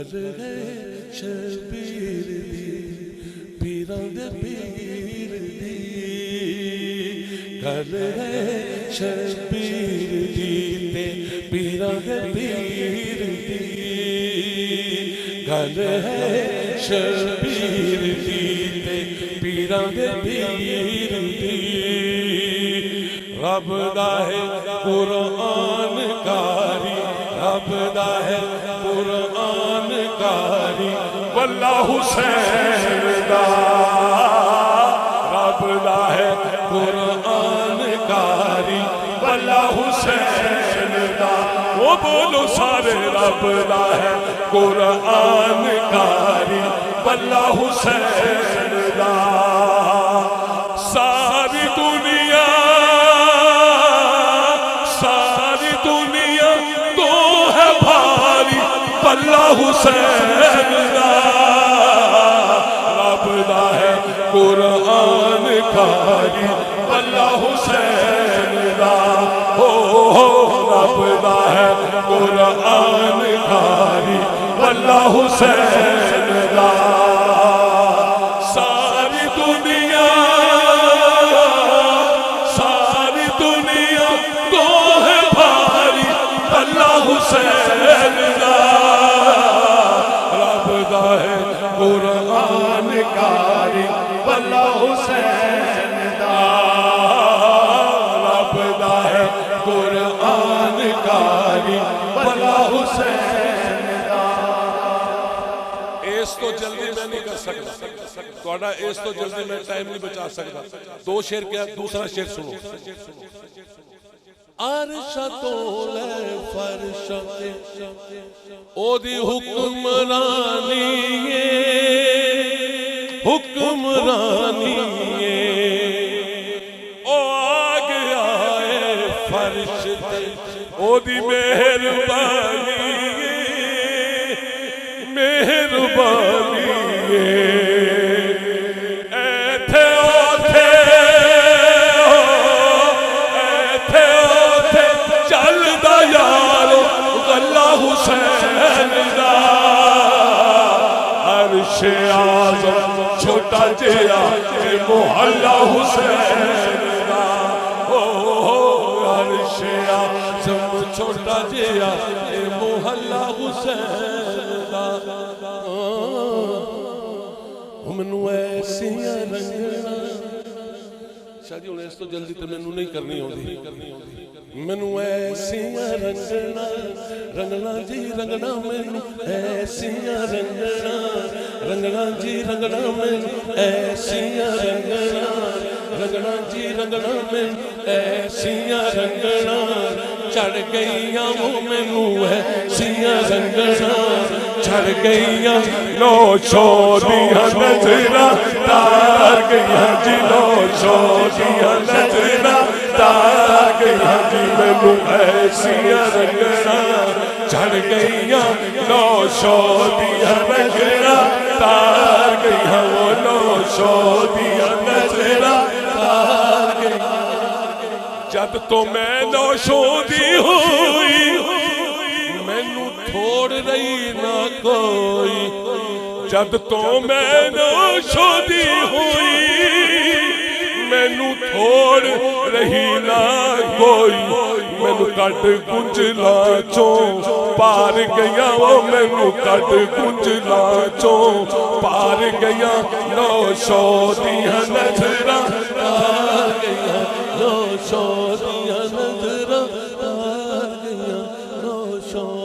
گھر ہے شبیر دی پیراں دے پیر دی گھر ہے شبیر دی تے پیراں دے پیر دی گھر ہے شبیر دی تے پیراں دے پیر دی رب دا ہے قرآن کاری رب دا ہے قرآن کاری واللہ حسین دا رب دا ہے قرآن کاری واللہ حسین دا وہ بولو سارے رب دا ہے قرآن کاری واللہ حسین دا ساری دنیا تو ہے بھاری واللہ حسین دا رب دا ہے قرآن کاری واللہ حسین دا رب دا ہے قرآن کاری واللہ حسین دا ساری دنیا تو ہے بھاری واللہ حسین دا رب دا ہے قرآن کاری واللہ حسین دا رب دا ہے قرآن کاری واللہ حسین دا اس تو جلدی میں نہیں کر سکتا توڑا اس تو جلدی میں ٹائم نہیں بچا سکتا دو شعر کیا دوسرا شعر سنو عرشہ تولے فرشہ او دی حکمرانی او آگ آئے فرشتے او دی مہربانی حسین دا عرش اعظم چھوٹا جیا اے محلہ حسین دا عرش اعظم چھوٹا جیا اے محلہ حسین دا منو ایسیاں رنگنا شادی ہونے اس تو جلدی تو منو نہیں کرنی ہوتی منو ایسیاں رنگنا جی رنگنا منو ایسیاں رنگنا جی رنگنا منو ایسیاں رنگنا جی رنگنا منو ایسیاں رنگنا چڑھ گئیاں وہ منو ایسیاں رنگنا چڑھ گئیاں لو چھوڑیاں نظرہ تار گئیاں جی لو چھوڑیاں نظرہ تار گئیاں جی منو ایسیاں رنگنا چڑھ گئیاں لو چھوڑیاں نظرہ تار گئیاں وہ لو چھوڑیاں نظرہ تار گئیاں جب تو میں لو چھوڑی ہوئی مینو چھوڑ رہی نہ کوئی جب تو میں نو شادی ہوئی مینو چھوڑ رہی نہ کوئی مینو کٹ کنجلا چوں پار گیا وہ مینو کٹ کنجلا چوں پار گیا نو شادیاں نظراں پار گیا نو شادیاں نظراں پار گیا نو شادیاں